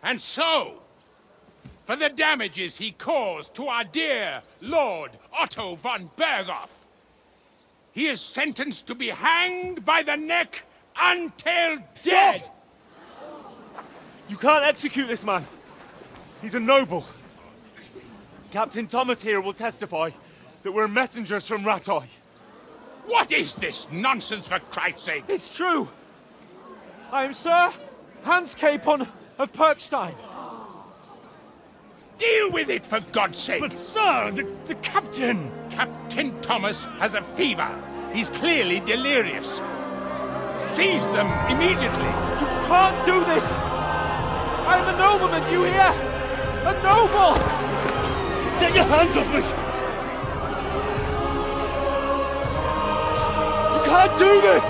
And so, for the damages he caused to our dear Lord Otto von Berghoff, he is sentenced to be hanged by the neck until dead! Stop! You can't execute this man. He's a noble. Captain Thomas here will testify that we're messengers from Rattay. What is this nonsense, for Christ's sake? It's true. I am Sir Hans Capon of Perkstein. Deal with it, for God's sake! But sir, the captain... Captain Thomas has a fever. He's clearly delirious. Seize them immediately. You can't do this! I am a nobleman, do you hear? A noble! Get your hands off me! You can't do this!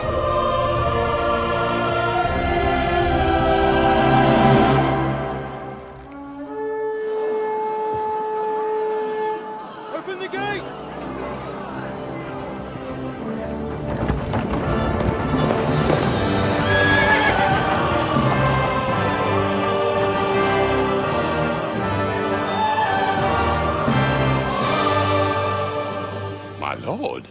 Open the gates! My lord.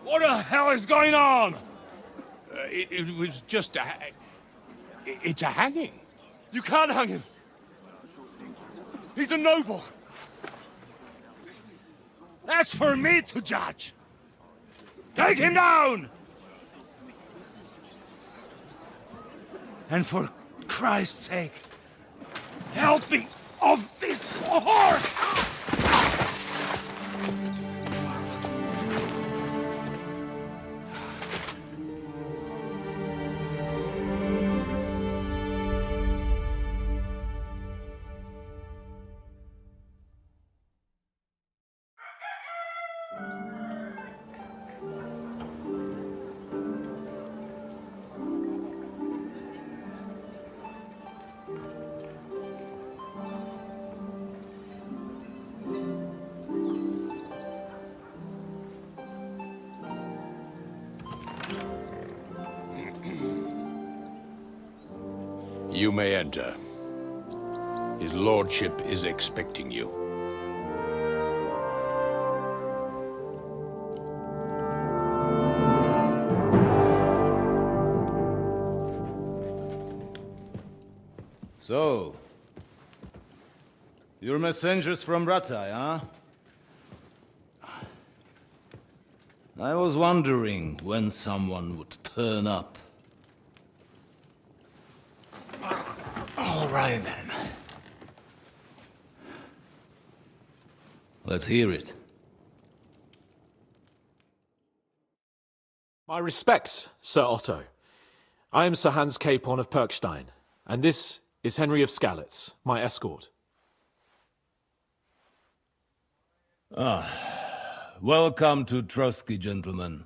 What the hell is going on? It was just a... It's a hanging. You can't hang him. He's a noble. That's for me to judge. Take him down! And for Christ's sake, help me off this horse! You may enter. His lordship is expecting you. So, you're messengers from Rattay, huh? I was wondering when someone would turn up. All right, then. Let's hear it. My respects, Sir Otto. I am Sir Hans Capon of Perkstein, and this is Henry of Skalitz, my escort. Welcome to Trotsky, gentlemen.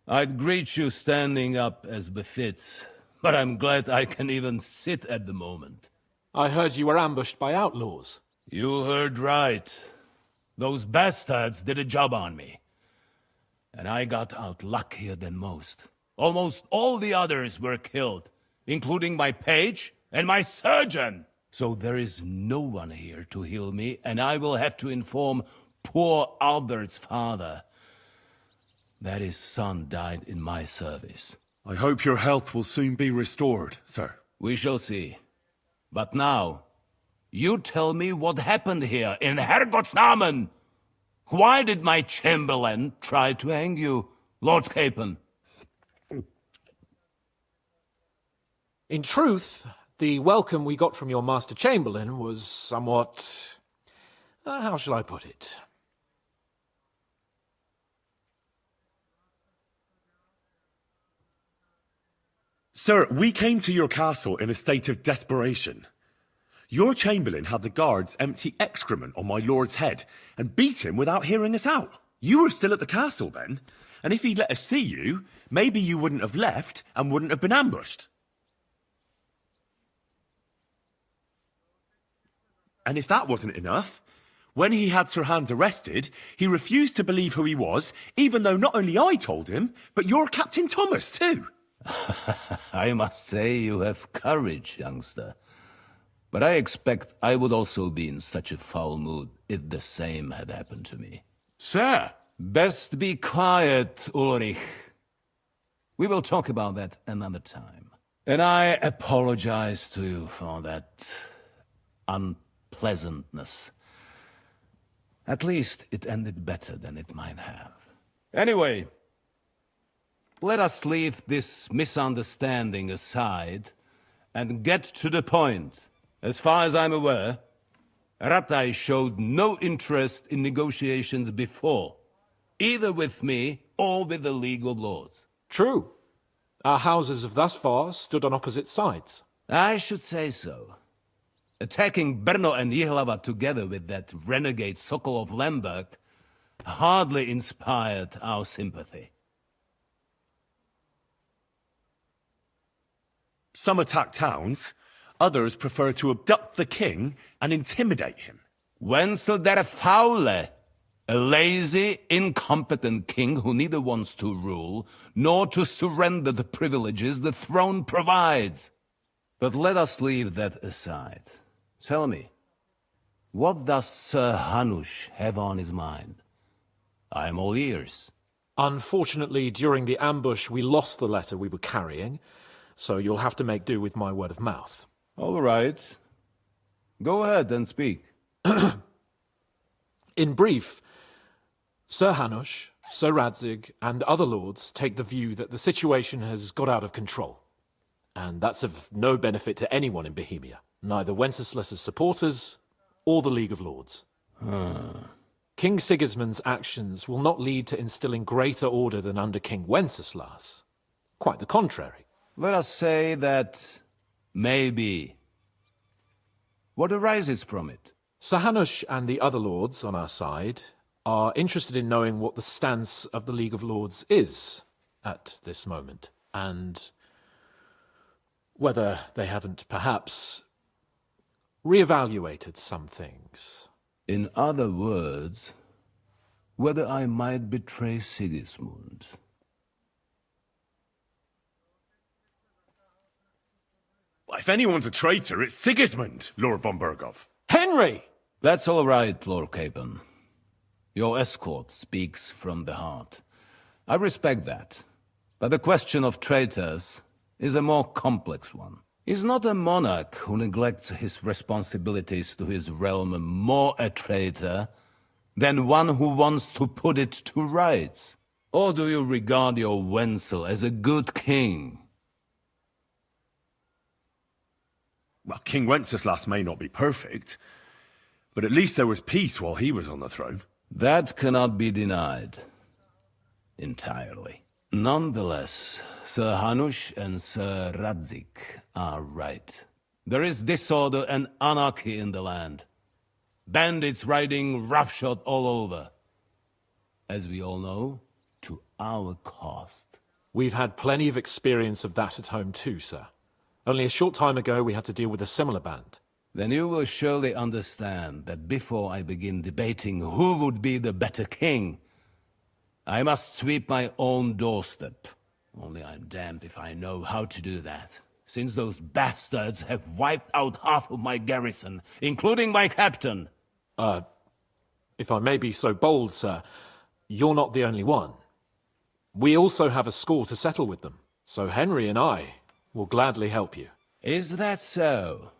I'd greet you standing up as befits, but I'm glad I can even sit at the moment. I heard you were ambushed by outlaws. You heard right. Those bastards did a job on me. And I got out luckier than most. Almost all the others were killed, including my page and my surgeon. So there is no one here to heal me, and I will have to inform poor Albert's father that his son died in my service. I hope your health will soon be restored, sir. We shall see. But now, you tell me what happened here in Herrgottsnamen. Why did my chamberlain try to hang you, Lord Capon? In truth, the welcome we got from your Master Chamberlain was somewhat... how shall I put it? Sir, we came to your castle in a state of desperation. Your chamberlain had the guards empty excrement on my lord's head and beat him without hearing us out. You were still at the castle then, and if he'd let us see you, maybe you wouldn't have left and wouldn't have been ambushed. And if that wasn't enough, when he had Sir Hans arrested, he refused to believe who he was, even though not only I told him, but your Captain Thomas too. I must say you have courage, youngster. But I expect I would also be in such a foul mood if the same had happened to me. Sir! Best be quiet, Ulrich. We will talk about that another time. And I apologize to you for that unpleasantness. At least it ended better than it might have. Anyway, let us leave this misunderstanding aside and get to the point. As far as I'm aware, Ratai showed no interest in negotiations before, either with me or with the League of Lords. True. Our houses have thus far stood on opposite sides. I should say so. Attacking Brno and Jihlava together with that renegade Sokol of Lemberg hardly inspired our sympathy. Some attack towns, others prefer to abduct the king and intimidate him. Wenzel der Faule, a lazy, incompetent king who neither wants to rule nor to surrender the privileges the throne provides. But let us leave that aside. Tell me, what does Sir Hanush have on his mind? I am all ears. Unfortunately, during the ambush, we lost the letter we were carrying, so you'll have to make do with my word of mouth. All right. Go ahead and speak. In brief, Sir Hanush, Sir Radzig, and other lords take the view that the situation has got out of control. And that's of no benefit to anyone in Bohemia, neither Wenceslas's supporters or the League of Lords. King Sigismund's actions will not lead to instilling greater order than under King Wenceslas. Quite the contrary. Let us say that maybe. What arises from it? Sir Hanush and the other lords on our side are interested in knowing what the stance of the League of Lords is at this moment, and whether they haven't perhaps reevaluated some things. In other words, whether I might betray Sigismund. If anyone's a traitor, it's Sigismund, Lord von Berghoff. Henry! That's all right, Lord Capon. Your escort speaks from the heart. I respect that. But the question of traitors is a more complex one. Is not a monarch who neglects his responsibilities to his realm more a traitor than one who wants to put it to rights? Or do you regard your Wenzel as a good king? Well, King Wenceslas may not be perfect, but at least there was peace while he was on the throne. That cannot be denied. Entirely. Nonetheless, Sir Hanush and Sir Radzig are right. There is disorder and anarchy in the land. Bandits riding roughshod all over. As we all know, to our cost. We've had plenty of experience of that at home too, sir. Only a short time ago we had to deal with a similar band. Then you will surely understand that before I begin debating who would be the better king, I must sweep my own doorstep. Only I'm damned if I know how to do that, since those bastards have wiped out half of my garrison, including my captain. If I may be so bold, sir, you're not the only one. We also have a score to settle with them, so Henry and I will gladly help you. Is that so?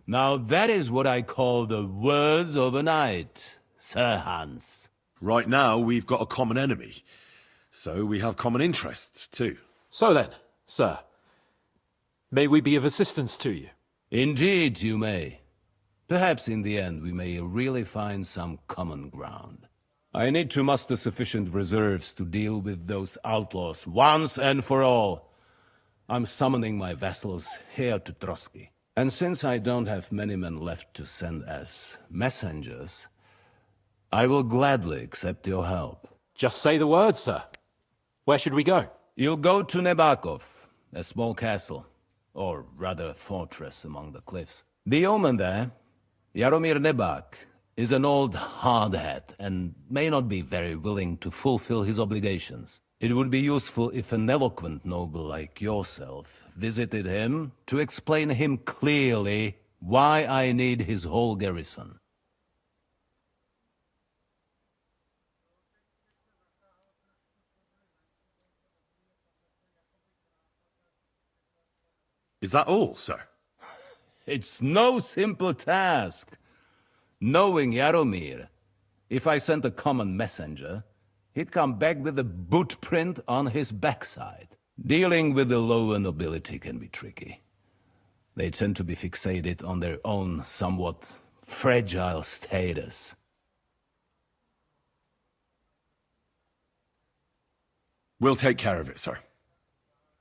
Now that is what I call the words of a knight, Sir Hans. Right now, we've got a common enemy, so we have common interests, too. So then, sir, may we be of assistance to you? Indeed you may. Perhaps in the end we may really find some common ground. I need to muster sufficient reserves to deal with those outlaws once and for all. I'm summoning my vassals here to Trotsky. And since I don't have many men left to send as messengers, I will gladly accept your help. Just say the word, sir. Where should we go? You'll go to Nebakov, a small castle, or rather a fortress among the cliffs. The yeoman there, Jaromir Nebak, is an old hardhat and may not be very willing to fulfill his obligations. It would be useful if an eloquent noble like yourself visited him to explain him clearly why I need his whole garrison. Is that all, sir? It's no simple task. Knowing Jaromir, if I sent a common messenger, he'd come back with a boot print on his backside. Dealing with the lower nobility can be tricky. They tend to be fixated on their own somewhat fragile status. We'll take care of it, sir.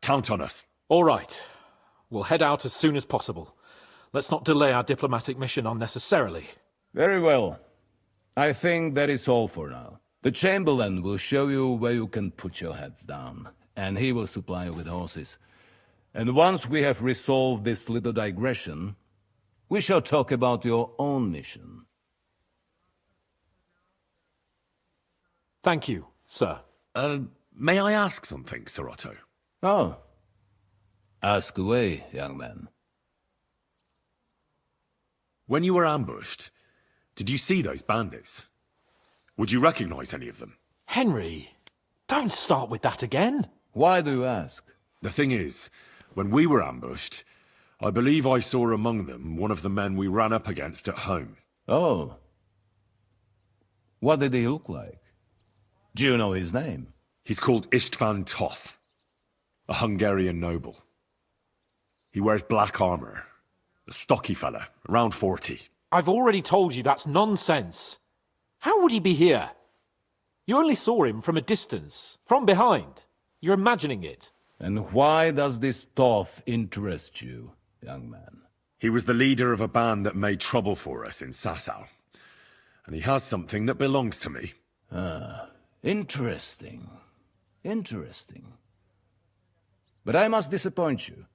Count on us. All right. We'll head out as soon as possible. Let's not delay our diplomatic mission unnecessarily. Very well. I think that is all for now. The Chamberlain will show you where you can put your heads down, and he will supply you with horses. And once we have resolved this little digression, we shall talk about your own mission. Thank you, sir. May I ask something, Sir Otto? Oh. Ask away, young man. When you were ambushed, did you see those bandits? Would you recognize any of them? Henry, don't start with that again. Why do you ask? The thing is, when we were ambushed, I believe I saw among them one of the men we ran up against at home. Oh. What did he look like? Do you know his name? He's called Istvan Toth, a Hungarian noble. He wears black armor. A stocky fella, around 40. I've already told you that's nonsense. How would he be here? You only saw him from a distance, from behind. You're imagining it. And why does this Toth interest you, young man? He was the leader of a band that made trouble for us in Sasau. And he has something that belongs to me. Interesting. Interesting. But I must disappoint you.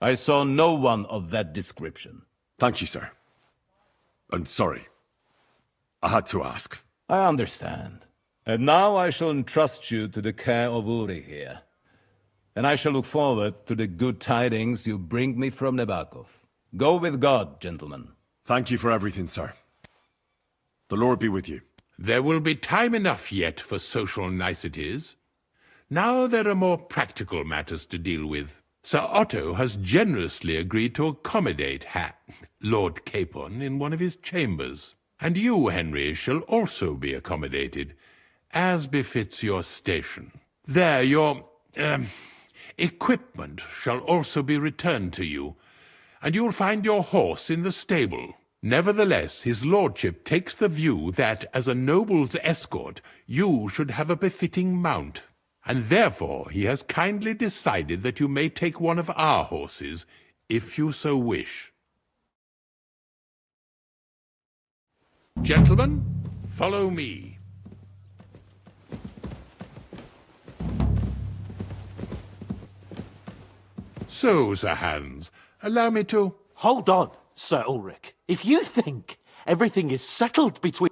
I saw no one of that description. Thank you, sir. And sorry. I had to ask. I understand. And now I shall entrust you to the care of Ulrich here. And I shall look forward to the good tidings you bring me from Nebakov. Go with God, gentlemen. Thank you for everything, sir. The Lord be with you. There will be time enough yet for social niceties. Now there are more practical matters to deal with. Sir Otto has generously agreed to accommodate Lord Capon in one of his chambers. And you, Henry, shall also be accommodated, as befits your station. There, your, equipment shall also be returned to you, and you'll find your horse in the stable. Nevertheless, his lordship takes the view that, as a noble's escort, you should have a befitting mount. And therefore he has kindly decided that you may take one of our horses, if you so wish. Gentlemen, follow me. So, Sir Hans, allow me to... Hold on, Sir Ulrich. If you think everything is settled between...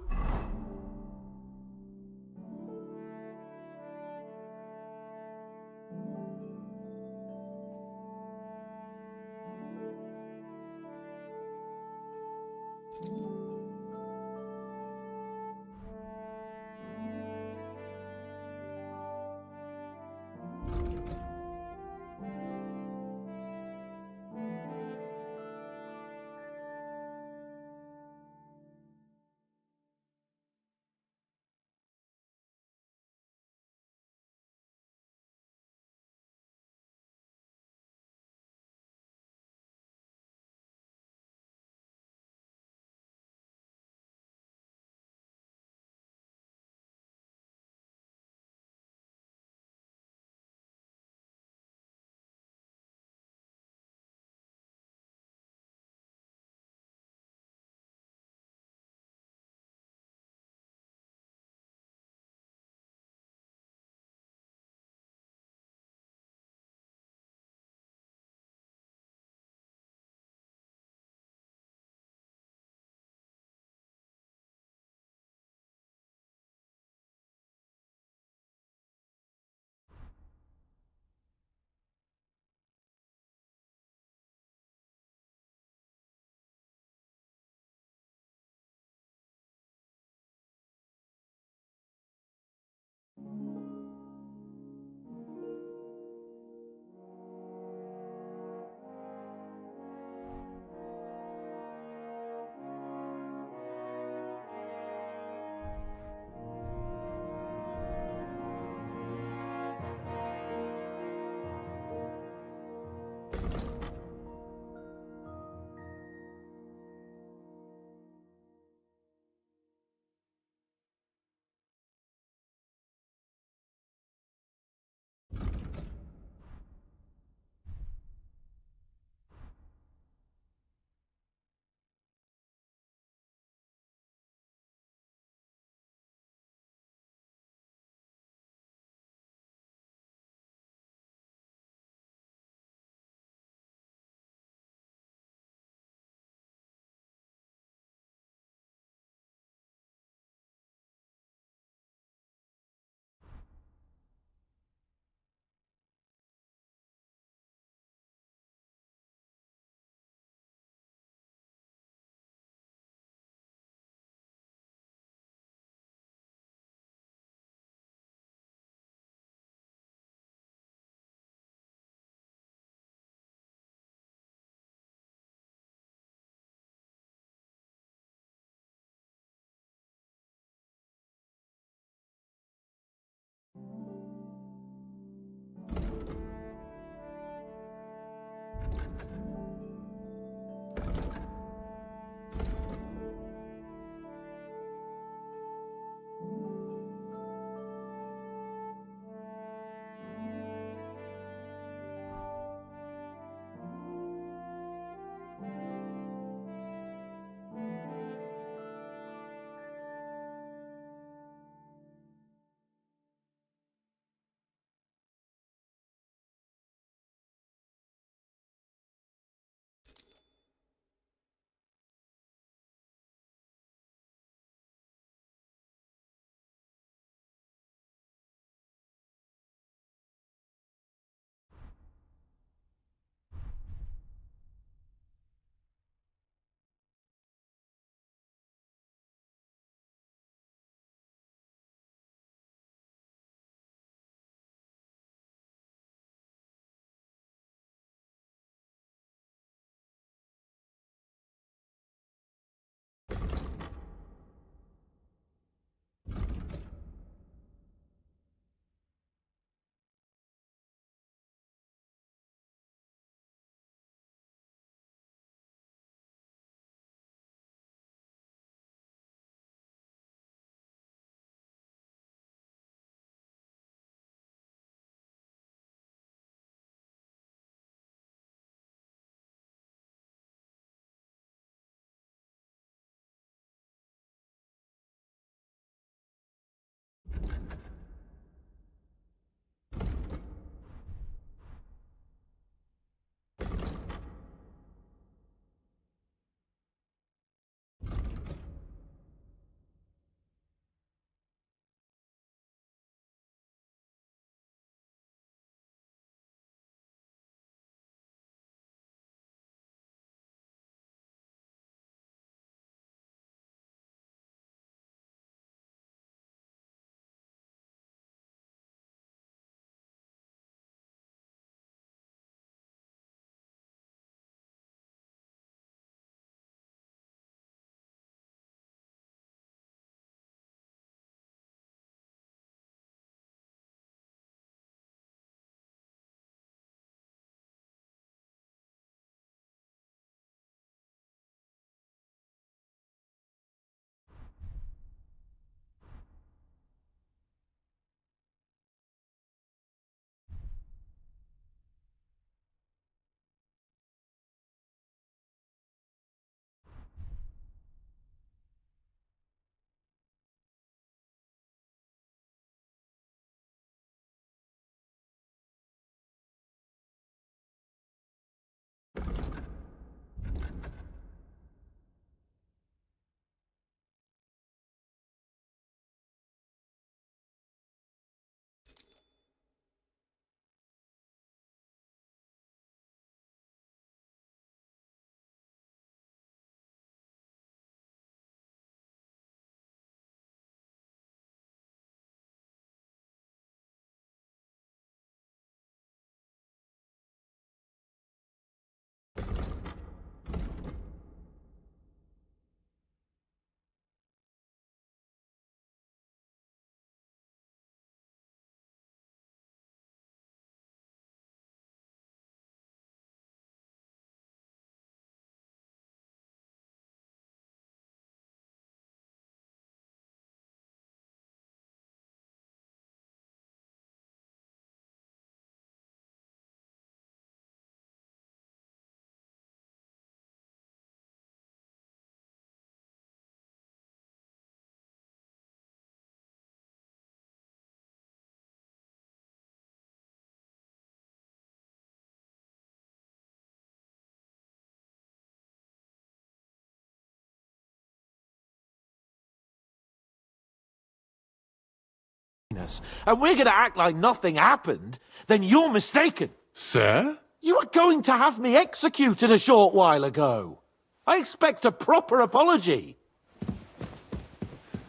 Highness, and we're going to act like nothing happened, then you're mistaken. Sir? You were going to have me executed a short while ago. I expect a proper apology.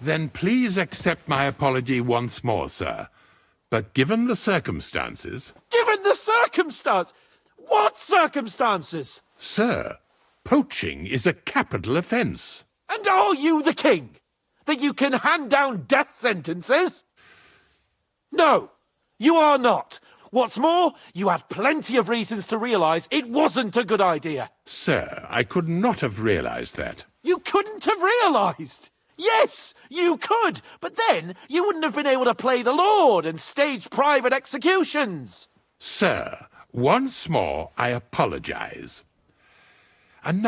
Then please accept my apology once more, sir. But given the circumstances... Given the circumstance? What circumstances? Sir, poaching is a capital offence. And are you the king? That you can hand down death sentences? No, you are not. What's more, you had plenty of reasons to realise it wasn't a good idea. Sir, I could not have realised that. You couldn't have realised? Yes, you could, but then you wouldn't have been able to play the Lord and stage private executions. Sir, once more I apologise. And now...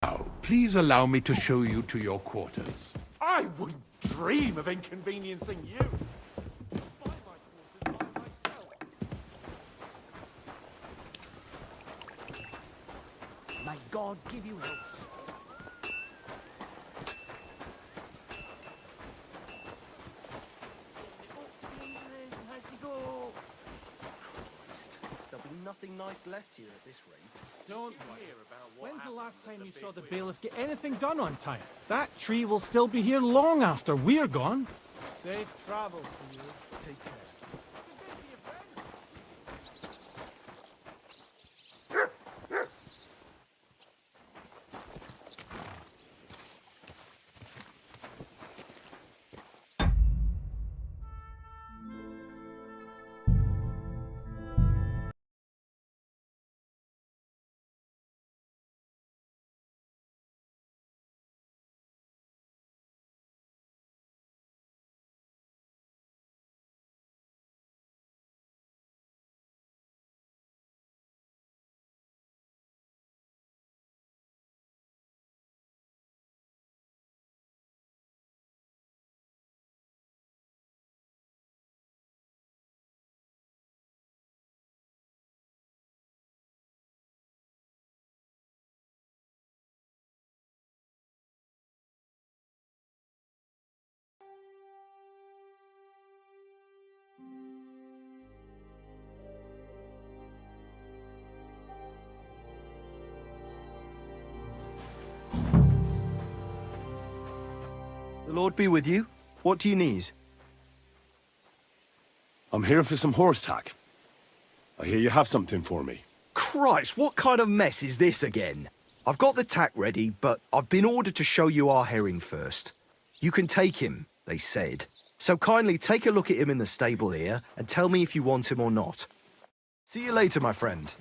Now, please allow me to show you to your quarters. I wouldn't dream of inconveniencing you. Find my quarters by myself. May God give you health. There'll be nothing nice left here at this rate. Don't hear about what When's the last time you saw the bailiff get anything done on time? That tree will still be here long after we're gone. Safe travels for you. Take care. The Lord be with you. What do you need? I'm here for some horse tack. I hear you have something for me. Christ, what kind of mess is this again? I've got the tack ready, but I've been ordered to show you our herring first. You can take him, they said. So kindly take a look at him in the stable here and tell me if you want him or not. See you later, my friend.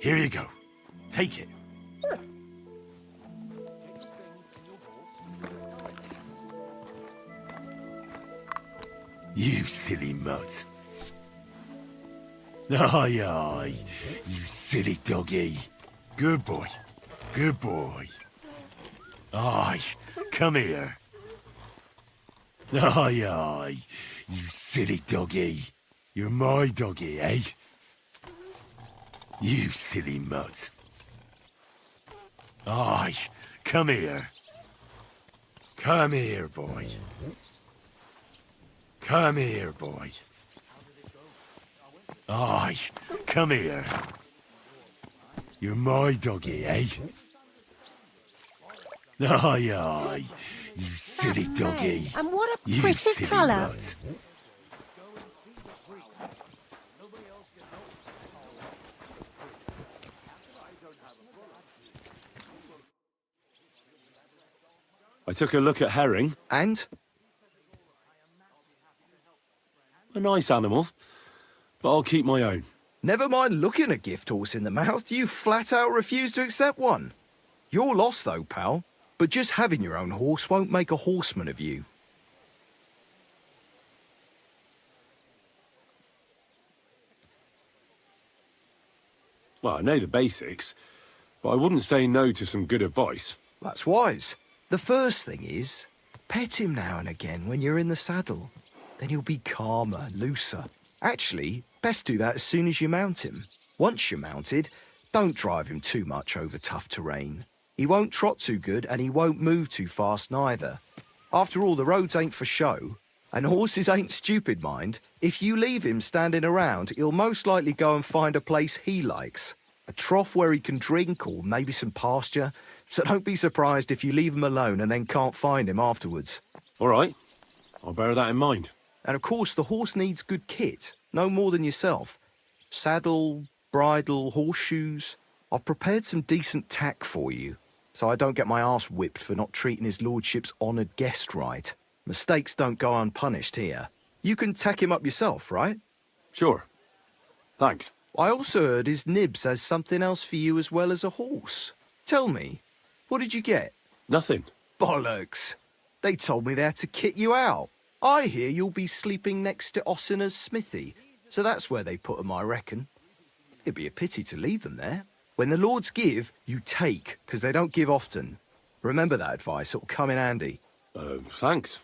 Here you go. Take it. You silly mutt. Aye, aye, you silly doggy. Good boy. Good boy. Aye, come here. Aye, aye, you silly doggy. You're my doggy, eh? You silly mutt. Aye, come here. Come here, boy. Come here, boy. Aye, come here. You're my doggy, eh? Aye, aye, you silly doggy. And what a You pretty silly colour. mutt. I took a look at herring. And? A nice animal, but I'll keep my own. Never mind looking a gift horse in the mouth, you flat out refuse to accept one. You're lost though, pal. But just having your own horse won't make a horseman of you. Well, I know the basics, but I wouldn't say no to some good advice. That's wise. The first thing is, pet him now and again when you're in the saddle. Then he'll be calmer, looser. Actually, best do that as soon as you mount him. Once you're mounted, don't drive him too much over tough terrain. He won't trot too good and he won't move too fast neither. After all, the roads ain't for show. And horses ain't stupid, mind. If you leave him standing around, he'll most likely go and find a place he likes. A trough where he can drink or maybe some pasture. So don't be surprised if you leave him alone and then can't find him afterwards. All right, I'll bear that in mind. And of course, the horse needs good kit, no more than yourself. Saddle, bridle, horseshoes. I've prepared some decent tack for you, so I don't get my arse whipped for not treating his lordship's honoured guest right. Mistakes don't go unpunished here. You can tack him up yourself, right? Sure. Thanks. I also heard his nibs has something else for you as well as a horse. Tell me, what did you get? Nothing. Bollocks. They told me they had to kit you out. I hear you'll be sleeping next to Ossiner's smithy, so that's where they put 'em, I reckon. It'd be a pity to leave them there. When the lords give, you take, 'cause they don't give often. Remember that advice, it'll come in handy. Thanks.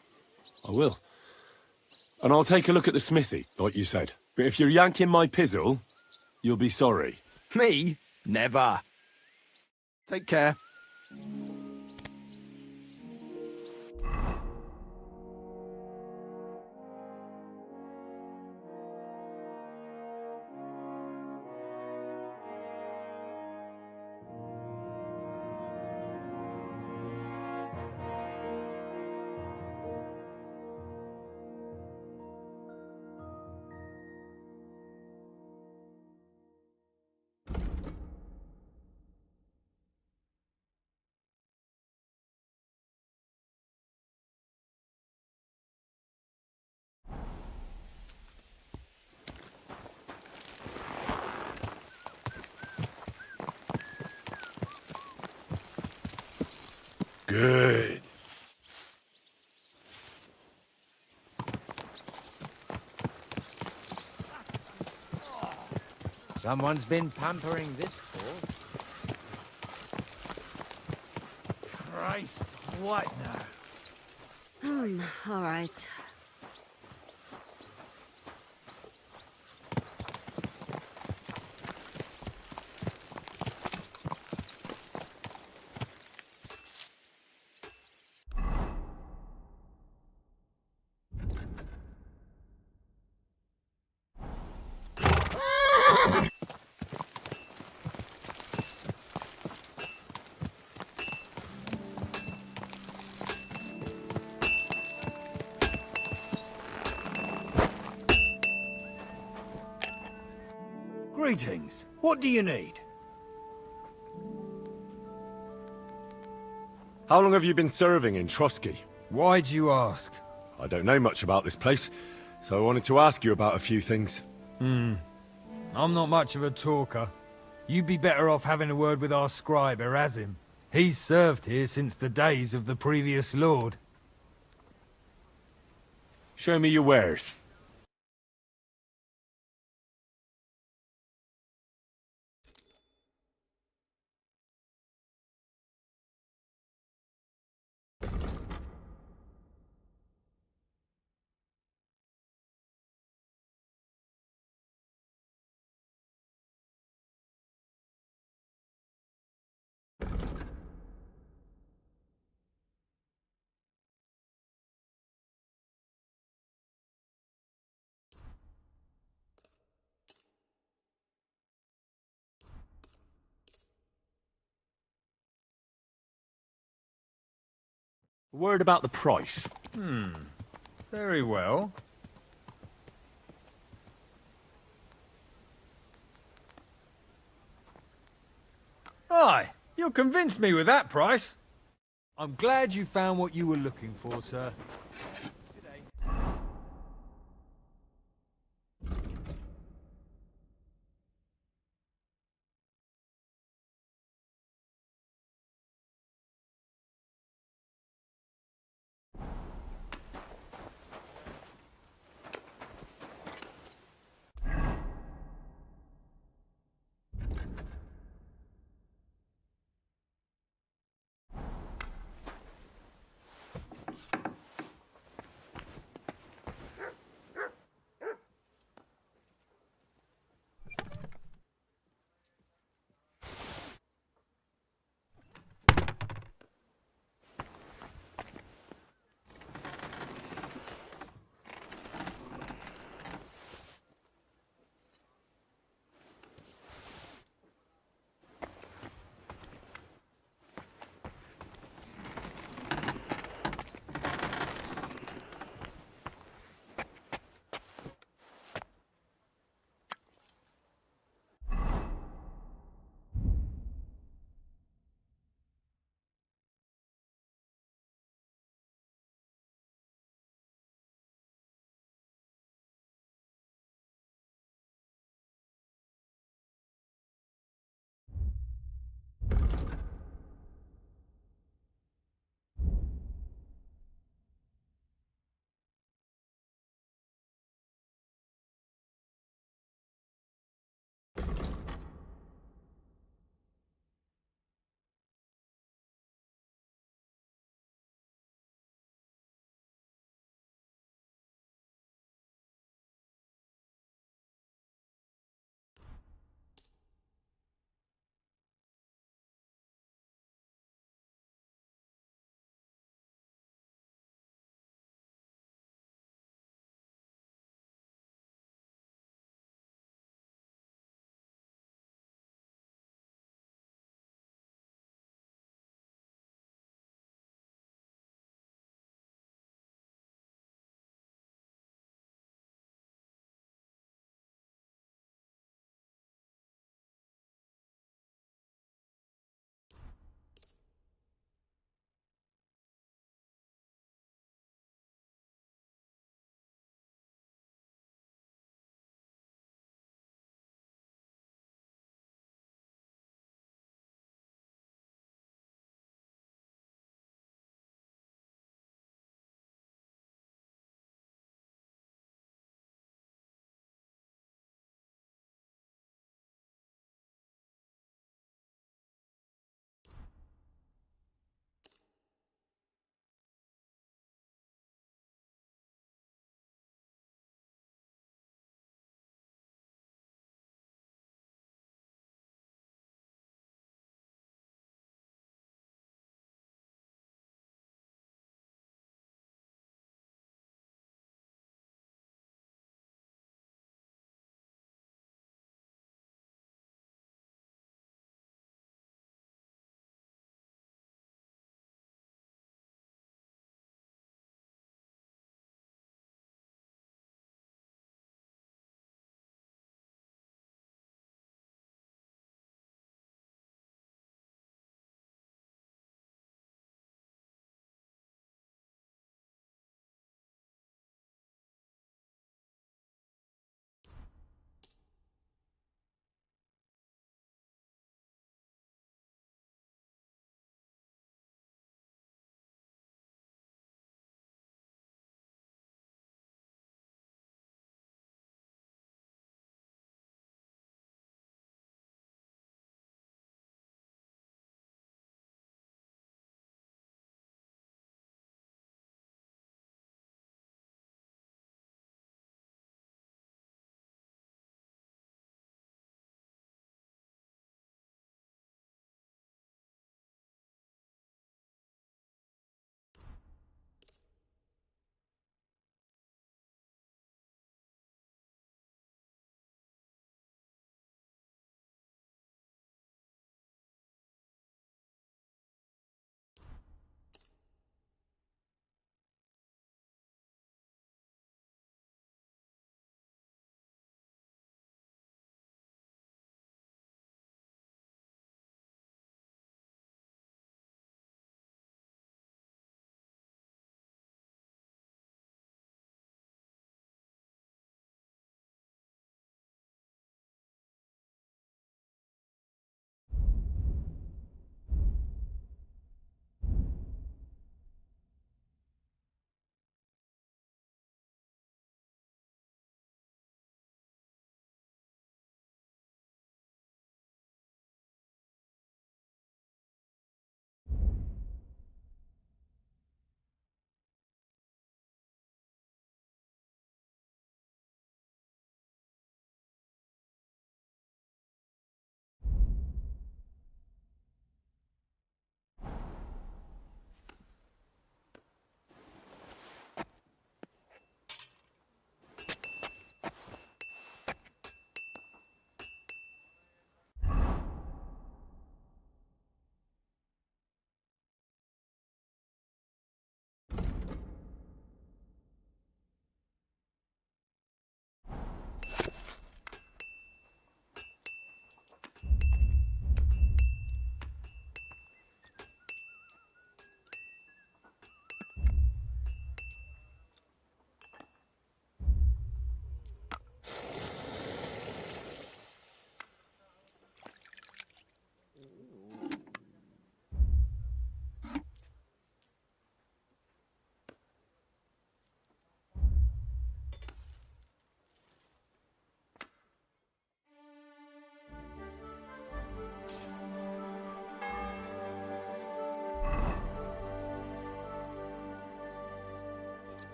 I will. And I'll take a look at the smithy, like you said. But if you're yanking my pizzle, you'll be sorry. Me? Never. Take care. Good. Someone's been pampering this horse. Christ, what now? All right. Greetings. What do you need? How long have you been serving in Trotsky? Why do you ask? I don't know much about this place, so I wanted to ask you about a few things. I'm not much of a talker. You'd be better off having a word with our scribe, Erasim. He's served here since the days of the previous lord. Show me your wares. A word about the price. Very well. Aye, you'll convince me with that price. I'm glad you found what you were looking for, sir.